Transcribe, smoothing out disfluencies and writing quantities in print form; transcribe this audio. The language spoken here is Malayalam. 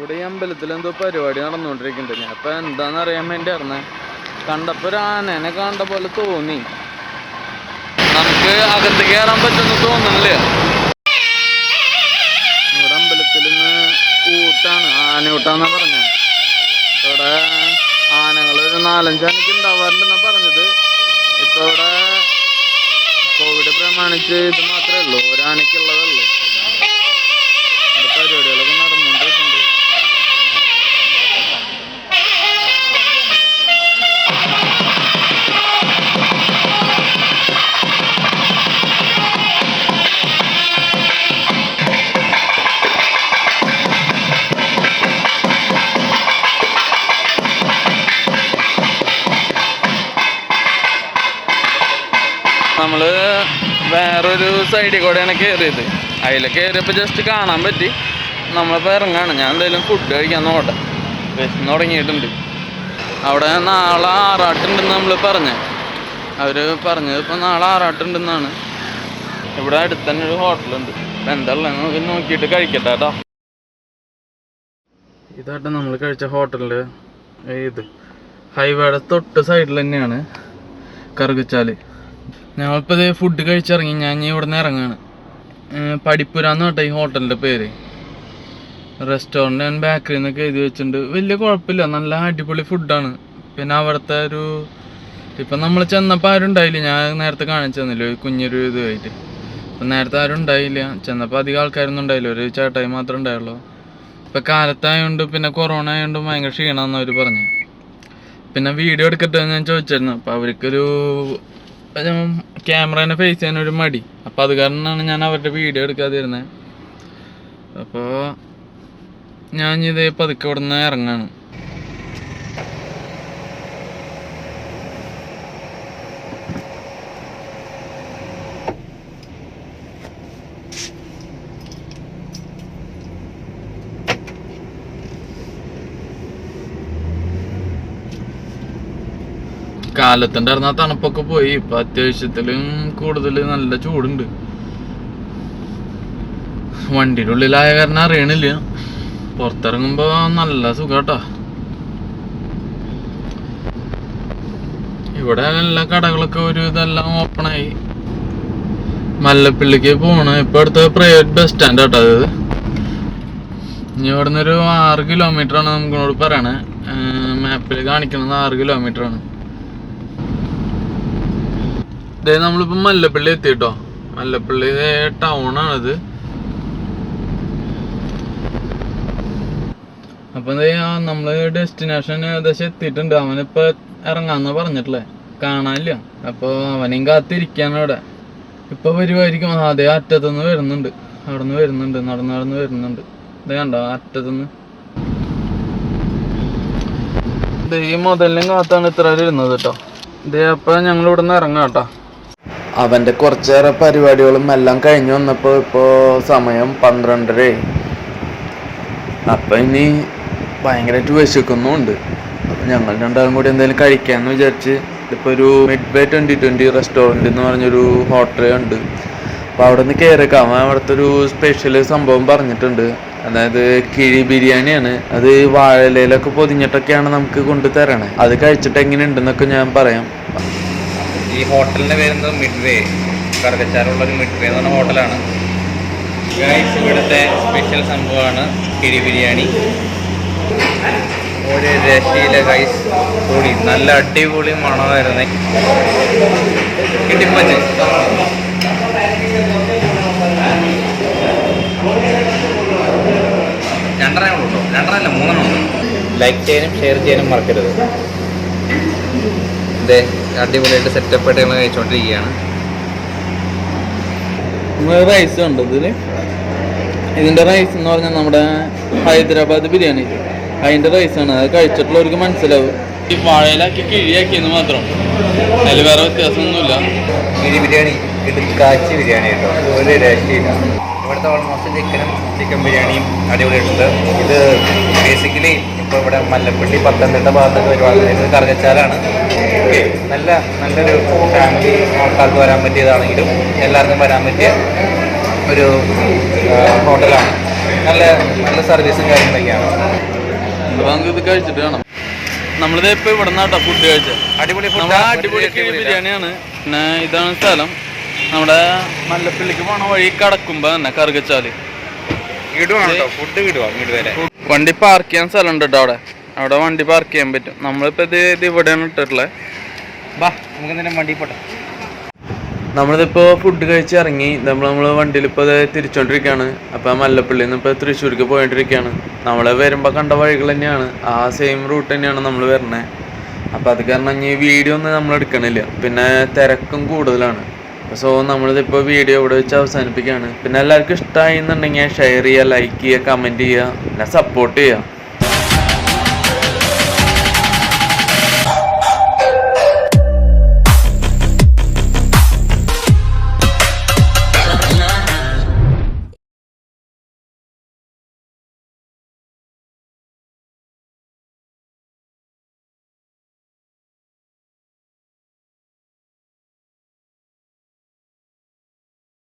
ഇവിടെ ഈ അമ്പലത്തിൽ എന്തോ പരിപാടി നടന്നുകൊണ്ടിരിക്കുന്നുണ്ട്. ഞാൻ ഇപ്പം എന്താണെന്ന് അറിയാൻ വേണ്ടി അറിഞ്ഞേ. കണ്ടപ്പോൾ ഒരു ആനേനെ കണ്ട പോലെ തോന്നി. നമുക്ക് അകത്ത് കയറാൻ പറ്റുമെന്ന് തോന്നുന്നില്ല. ഇവിടെ അമ്പലത്തിൽ നിന്ന് ഊട്ടാണ്, ആനയൂട്ടാന്നാ പറഞ്ഞത്. ഇവിടെ ആനകൾ ഒരു 4-5 ആനയ്ക്ക് ഉണ്ടാവാറുണ്ടെന്നാണ് പറഞ്ഞത്. ഇപ്പോൾ ഇവിടെ കോവിഡ് പ്രമാണിച്ച് ഇത് മാത്രമേ ഉള്ളൂ, ഒരാനയ്ക്കുള്ളതേ ഉള്ളൂ. ഇവിടെ പരിപാടികളൊക്കെ നടന്നുകൊണ്ടിരിക്കുന്നുണ്ട്. നമ്മൾ വേറൊരു സൈഡിൽ കൂടെയാണ് കയറിയത്. അതിൽ കയറിയപ്പോൾ ജസ്റ്റ് കാണാൻ പറ്റി. നമ്മളിപ്പോൾ ഇറങ്ങാണ്. ഞാൻ എന്തായാലും ഫുഡ് കഴിക്കാൻ നോട്ടെ, വിശന്ന് തുടങ്ങിയിട്ടുണ്ട്. അവിടെ നാളെ ആറാട്ടുണ്ടെന്ന് നമ്മൾ അവർ പറഞ്ഞത്. ഇപ്പോൾ നാളെ ആറാട്ടുണ്ടെന്നാണ്. ഇവിടെ അടുത്ത് തന്നെ ഒരു ഹോട്ടലുണ്ട്. അപ്പം എന്താ ഉള്ളത് നമുക്ക് നോക്കിയിട്ട് കഴിക്കട്ടെ കേട്ടോ. ഇതാട്ടെ നമ്മൾ കഴിച്ച ഹോട്ടലിൽ. ഇത് ഹൈവേയുടെ തൊട്ട് സൈഡിൽ തന്നെയാണ് കറുകച്ചാൽ. ഞങ്ങളിപ്പോൾ ഇത് ഫുഡ് കഴിച്ചിറങ്ങി. ഞാൻ ഇവിടെ നിന്ന് ഇറങ്ങാണ്. പടിപ്പുരാന്ന് കേട്ടോ ഈ ഹോട്ടലിൻ്റെ പേര്. റെസ്റ്റോറൻറ്റ് ആൻഡ് ബേക്കറി എന്നൊക്കെ എഴുതി വെച്ചിട്ടുണ്ട്. വലിയ കുഴപ്പമില്ല, നല്ല അടിപൊളി ഫുഡാണ്. പിന്നെ അവിടുത്തെ ഒരു ഇപ്പം നമ്മൾ ചെന്നപ്പോൾ ആരും ഉണ്ടായില്ല. ഞാൻ നേരത്തെ കാണിച്ചു തന്നില്ല കുഞ്ഞൊരു ഇതുമായിട്ട്. അപ്പം നേരത്തെ ആരും ഉണ്ടായില്ല. ചെന്നപ്പോൾ അധികം ആൾക്കാരൊന്നും ഉണ്ടായില്ല, ഒരു ചേട്ടായി മാത്രമേ ഉണ്ടായുള്ളൂ. ഇപ്പം കാലത്തായതുകൊണ്ട് പിന്നെ കൊറോണ ആയതുകൊണ്ട് ഭയങ്കര ക്ഷീണമെന്ന് അവർ പറഞ്ഞു. പിന്നെ വീഡിയോ എടുക്കട്ടെ ഞാൻ ചോദിച്ചായിരുന്നു. അപ്പോൾ അവർക്കൊരു ക്യാമറേനെ ഫേസ് ചെയ്യാനൊരു മടി. അപ്പോൾ അത് കാരണമാണ് ഞാൻ അവരുടെ വീഡിയോ എടുക്കാതിരുന്നത്. അപ്പോൾ ഞാൻ ഇതേ പതുക്കെ ഇവിടെ നിന്ന് ഇറങ്ങാണ്. കാലത്തുണ്ടായിരുന്ന ആ തണുപ്പൊക്കെ പോയി. ഇപ്പൊ അത്യാവശ്യത്തിലും കൂടുതൽ നല്ല ചൂടുണ്ട്. വണ്ടിയുടെ ഉള്ളിലായ കാരണം അറിയണില്ല. പുറത്തിറങ്ങുമ്പോ നല്ല സുഖാട്ടോ. ഇവിടെ എല്ലാ കടകളൊക്കെ ഒരു ഇതെല്ലാം ഓപ്പണായി. മല്ലപ്പള്ളിക്ക് പോണ ഇപ്പൊ അടുത്ത പ്രൈവറ്റ് ബസ് സ്റ്റാൻഡ് കേട്ടോ അത്. ഇനി ഇവിടെ നിന്നൊരു 6 കിലോമീറ്റർ ആണ് നമുക്കിനോട് പറയണേ. മാപ്പിൽ കാണിക്കുന്നത് 6 കിലോമീറ്റർ ആണ്. ഇതേ നമ്മളിപ്പോ മല്ലപ്പള്ളി എത്തിട്ടോ. മല്ലപ്പള്ളി ടൗണാണിത്. അപ്പൊ നമ്മള് ഡെസ്റ്റിനേഷൻ ഏകദേശം എത്തിയിട്ടുണ്ട്. അവനിപ്പോ ഇറങ്ങാന്ന് പറഞ്ഞിട്ടില്ലേ, കാണാനില്ല. അപ്പൊ അവനെയും കാത്തിരിക്കാണ് അവിടെ. ഇപ്പൊ വരുമായിരിക്കും. അതേ അറ്റത്തുനിന്ന് വരുന്നുണ്ട്, അവിടെ നിന്ന് വരുന്നുണ്ട്, നടന്ന് വരുന്നുണ്ട്. ഇത് കണ്ടോ അറ്റത്തുനിന്ന്. ഈ മുതലിനും കാത്താണ് ഇത്ര ഇരുന്നത് കേട്ടോ. ഇതേ അപ്പൊ ഞങ്ങൾ ഇവിടെ നിന്ന് ഇറങ്ങാം കേട്ടോ. അവൻ്റെ കുറച്ചേറെ പരിപാടികളും എല്ലാം കഴിഞ്ഞു വന്നപ്പോൾ ഇപ്പോൾ സമയം 12:30. അപ്പം ഇനി ഭയങ്കരമായിട്ട് വിശക്കുന്നുമുണ്ട്. അപ്പം ഞങ്ങൾ രണ്ടാളും കൂടി എന്തെങ്കിലും കഴിക്കാമെന്ന് വിചാരിച്ച് ഇപ്പോൾ ഒരു മിഡ്വേ 2020 റെസ്റ്റോറൻറ്റ് എന്ന് പറഞ്ഞൊരു ഹോട്ടലുണ്ട്. അപ്പോൾ അവിടെ നിന്ന് കയറിയേക്കാം. അവൻ അവിടുത്തെ ഒരു സ്പെഷ്യൽ സംഭവം പറഞ്ഞിട്ടുണ്ട്. അതായത് കിഴി ബിരിയാണിയാണ്. അത് വാഴയിലൊക്കെ പൊതിഞ്ഞിട്ടൊക്കെയാണ് നമുക്ക് കൊണ്ടുതരണേ. അത് കഴിച്ചിട്ട് എങ്ങനെയുണ്ടെന്നൊക്കെ ഞാൻ പറയാം. ഈ ഹോട്ടലിൻ്റെ പേരുന്നത് മിഡ്വേ, കറുകച്ചാലുള്ളൊരു മിഡ്വേ എന്ന് പറഞ്ഞ ഹോട്ടലാണ്. ഗൈസ് ഇവിടുത്തെ സ്പെഷ്യൽ സംഭവമാണ് കിഴി ബിരിയാണി. ഒരു രക്ഷയില്ല ഗൈസ്, പൊളി, നല്ല അടിപൊളി മണമായിരുന്നു. കിട്ടിപ്പഞ്ച് രണ്ടെണ്ണേ ഉള്ളൂ, 3 ലൈക്ക് ചെയ്യാനും ഷെയർ ചെയ്യാനും മറക്കരുത്. ഇതേ അടിപൊളിയായിട്ട് സെറ്റപ്പ് ആയിട്ട് ഞങ്ങൾ കഴിച്ചുകൊണ്ടിരിക്കുകയാണ്. റൈസ് ഉണ്ട് ഇതിൽ. ഇതിൻ്റെ റൈസ് എന്ന് പറഞ്ഞാൽ നമ്മുടെ ഹൈദരാബാദ് ബിരിയാണി, അതിൻ്റെ റൈസാണ്. അത് കഴിച്ചിട്ടുള്ളവർക്ക് മനസ്സിലാവും. ഈ വാഴയിലാക്കി കിഴിയാക്കിയെന്ന് മാത്രം, അതിൽ വേറെ വ്യത്യാസമൊന്നുമില്ല. കിഴി ബിരിയാണി ഇടുക്കാച്ചി ബിരിയാണി കേട്ടോ, ഒരു രക്ഷയില്ല. ഇവിടുത്തെ ഓൾമോസ്റ്റ് ചിക്കൻ ബിരിയാണിയും അടിപൊളിയായിട്ടുണ്ട്. ഇത് ബേസിക്കലി ഇപ്പോൾ ഇവിടെ മല്ലപ്പള്ളി പത്തനംതിട്ട ഭാഗത്തൊക്കെ ഒരുപാട് കറുകച്ചാലാണ്. നല്ലൊരു ഫാമിലി ആൾക്കാർക്ക് വരാൻ പറ്റിയതാണെങ്കിലും എല്ലാവർക്കും വരാൻ പറ്റിയ ഒരു ഹോട്ടലാണ്. നല്ല നല്ല നല്ല സർവീസും കാര്യങ്ങളൊക്കെയാണ്. അപ്പൊ നമുക്ക് ഇത് കഴിച്ചിട്ട് കാണാം. നമ്മളിത് ഇപ്പൊ ഇവിടെ നിന്നാട്ടോ ഫുഡ് കഴിച്ചത്. അടിപൊളി അടിപൊളി ബിരിയാണിയാണ്. പിന്നെ ഇതാണ് സ്ഥലം, നമ്മുടെ മല്ലപ്പള്ളിക്ക് പോണ വഴി കടക്കുമ്പോ തന്നെ കറുകച്ചാല്. ഫുഡ് കിട്ടുവാ വീട് വരെ. വണ്ടി പാർക്ക് ചെയ്യാൻ സ്ഥലം ഉണ്ട് കേട്ടോ. അവിടെ വണ്ടി പാർക്ക് ചെയ്യാൻ പറ്റും. നമ്മളിപ്പോ ഇത് ഇവിടെയാണ് ഇട്ടിട്ടുള്ളത്. നമുക്ക് വണ്ടി പോട്ടെ. നമ്മളിതിപ്പോ ഫുഡ് കഴിച്ച് ഇറങ്ങി. നമ്മൾ വണ്ടിയിൽ ഇപ്പോൾ തിരിച്ചോണ്ടിരിക്കുകയാണ്. അപ്പോൾ മല്ലപ്പള്ളിയിൽ നിന്ന് ഇപ്പോൾ തൃശ്ശൂർക്ക് പോയിട്ടിരിക്കുകയാണ്. നമ്മൾ വരുമ്പോൾ കണ്ട വഴികൾ തന്നെയാണ്, ആ സെയിം റൂട്ട് തന്നെയാണ് നമ്മൾ വരുന്നത്. അപ്പോൾ അത് കാരണം ഈ വീഡിയോ ഒന്നും നമ്മൾ എടുക്കണില്ല, പിന്നെ തിരക്കും കൂടുതലാണ്. സോ നമ്മളിതിപ്പോൾ വീഡിയോ ഇവിടെ വെച്ച് അവസാനിപ്പിക്കുകയാണ്. പിന്നെ എല്ലാവർക്കും ഇഷ്ടമായി എന്നുണ്ടെങ്കിൽ ഷെയർ ചെയ്യുക, ലൈക്ക് ചെയ്യുക, കമൻറ്റ് ചെയ്യുക, പിന്നെ സപ്പോർട്ട് ചെയ്യുക.